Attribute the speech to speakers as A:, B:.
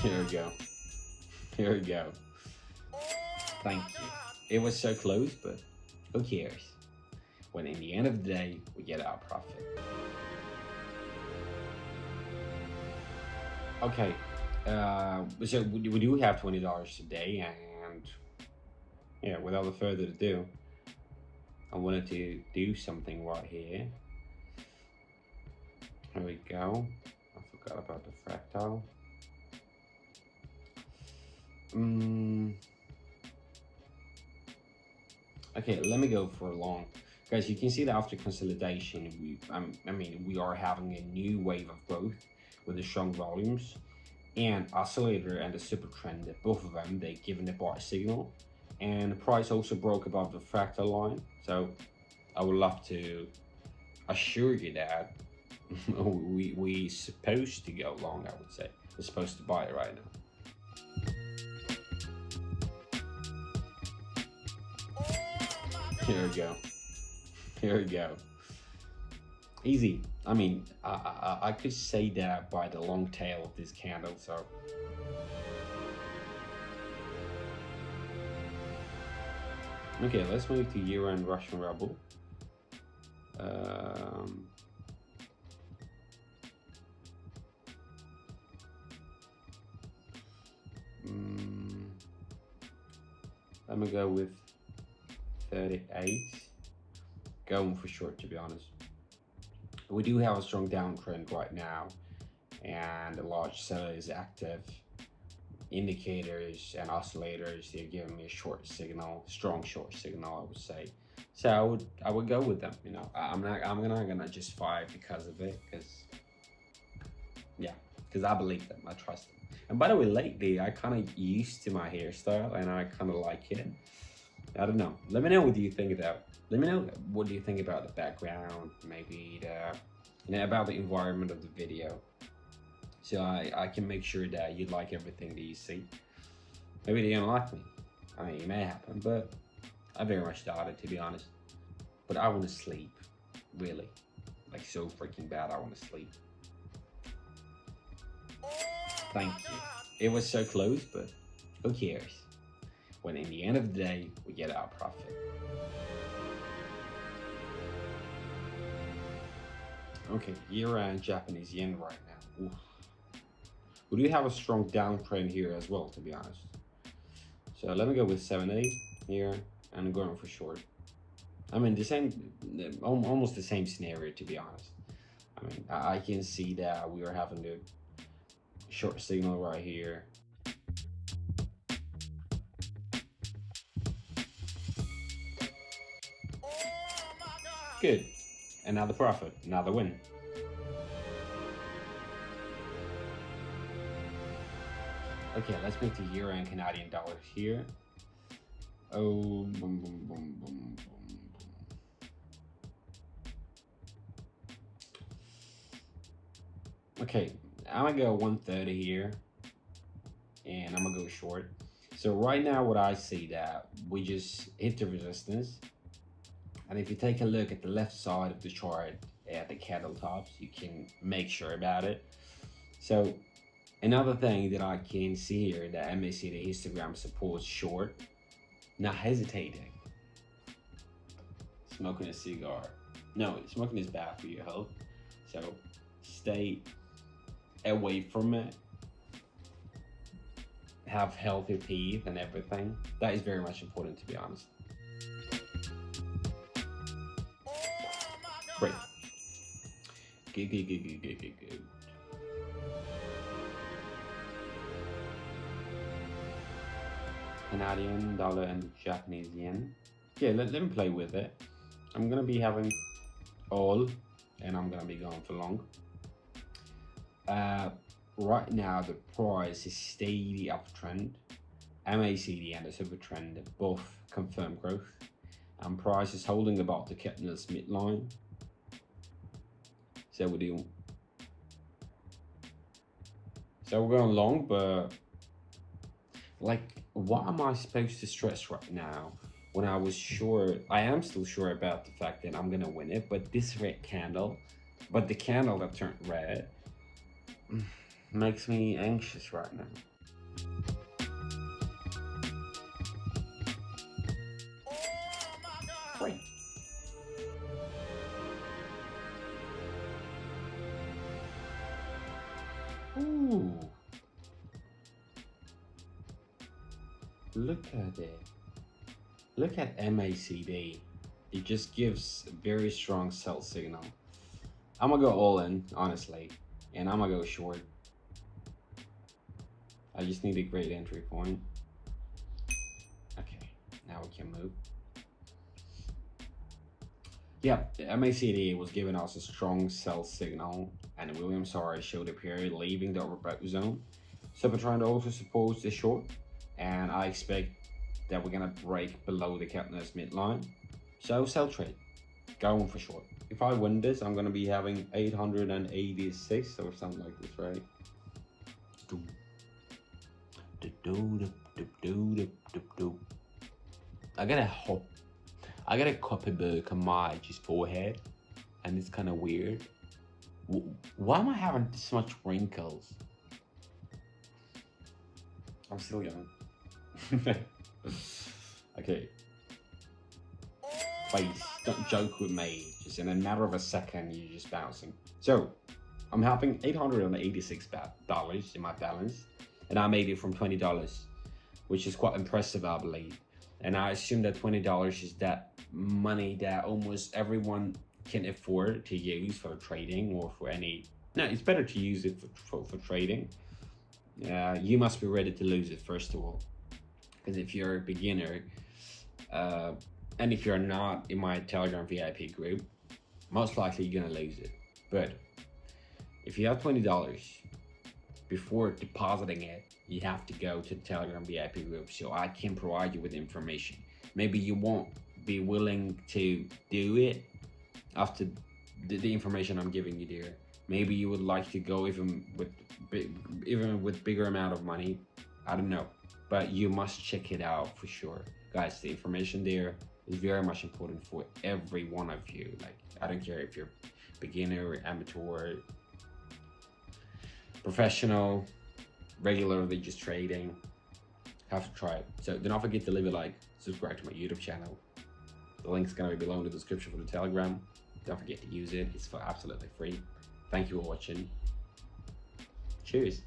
A: Here we go. Here we go. Thank you. It was so close, but who cares? When in the end of the day, we get our profit. Okay, so we do have $20 today, and yeah, without further ado, I wanted to do something right here. Here we go. I forgot about the fractal. Okay, let me go for long. Guys, you can see that after consolidation, we are having a new wave of growth with the strong volumes, and oscillator and the super trend, both of them, they given the buy signal, and the price also broke above the fractal line. So I would love to assure you that we supposed to go long. I would say we're supposed to buy it right now. Here we go. Here we go. Easy. I mean, I could say that by the long tail of this candle. So okay, let's move to year-end Russian ruble. Let me go with 38. Going for short, to be honest. We do have a strong downtrend right now, and the large seller is active. Indicators and oscillators, they're giving me a short signal, strong short signal, I would say. So I would go with them. You know, I'm not gonna just fight because of it, because I believe them, I trust them. And by the way, lately I kind of used to my hairstyle, and I kind of like it. I don't know. Let me know what you think about. Let me know what do you think about the background, maybe about the environment of the video, so I can make sure that you like everything that you see. Maybe they don't like me. I mean, it may happen, but I very much doubt it, to be honest. But I want to sleep, really, like so freaking bad. I want to sleep. Thank you. It was so close, but who cares? When in the end of the day, we get our profit. Okay, year-end Japanese yen right now. Oof. We do have a strong downtrend here as well, to be honest. So let me go with 70 here, and I'm going for short. I mean, almost the same scenario, to be honest. I mean, I can see that we are having the short signal right here. Good. Another profit, another win. Okay, let's move to year-end Canadian dollars here. Oh, boom, boom, boom, boom, boom, boom. Okay, I'm gonna go 130 here, and I'm gonna go short. So right now, what I see that we just hit the resistance. And if you take a look at the left side of the chart at the candle tops, you can make sure about it. So another thing that I can see here, that MACD histogram supports short, not hesitating. Smoking a cigar. No, smoking is bad for your health. So stay away from it. Have healthy teeth and everything. That is very much important, to be honest. Great. Good. Canadian dollar and Japanese yen. Yeah, let me play with it. I'm gonna be having all, and I'm gonna be going for long. Right now the price is steady uptrend. MACD and the super trend both confirm growth, and price is holding about the Kepner's midline. So we're going long, but like, what am I supposed to stress right now when I was sure, I am still sure about the fact that I'm gonna win it, but this red candle, but the candle that turned red makes me anxious right now. Great. Ooh. Look at it. Look at MACD. It just gives a very strong sell signal. I'm gonna go all in, honestly, and I'm gonna go short. I just need a great entry point. Okay, now we can move. Yeah, the MACD was giving us a strong sell signal, and Williams RSI showed a period leaving the overbought zone. So we're trying to also support the short, and I expect that we're gonna break below the Kepner's midline. So sell trade, going for short. If I win this, I'm gonna be having 886 or something like this, right? I got a copybook on my just forehead, and it's kind of weird. Why am I having this much wrinkles? I'm still young. Okay. Please, don't joke with me. Just in a matter of a second, you're just bouncing. So, I'm having $886 in my balance, and I made it from $20, which is quite impressive, I believe. And I assume that $20 is that money that almost everyone can afford to use for trading or for any. No, it's better to use it for trading. You must be ready to lose it, first of all. Because if you're a beginner, and if you're not in my Telegram VIP group, most likely you're gonna lose it. But if you have $20, before depositing it, you have to go to the Telegram VIP group so I can provide you with information. Maybe you won't be willing to do it after the information I'm giving you there. Maybe you would like to go even with bigger amount of money. I don't know, but you must check it out for sure, guys. The information there is very much important for every one of you. Like, I don't care if you're beginner or amateur, professional, regularly just trading, have to try it. So do not forget to leave a like, subscribe to my YouTube channel. The link's gonna be below in the description for the Telegram. Don't forget to use it, it's for absolutely free. Thank you for watching. Cheers.